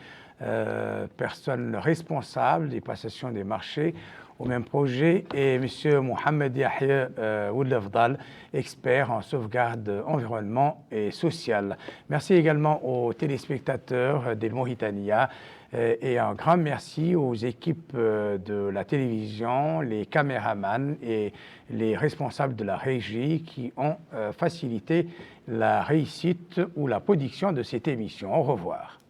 personne responsable des passations des marchés au même projet, et M. Mohamed Yahya Oulafdal, expert en sauvegarde environnement et sociale. Merci également aux téléspectateurs d'El Mauritania et un grand merci aux équipes de la télévision, les caméramans et les responsables de la régie qui ont facilité la réussite ou la production de cette émission. Au revoir.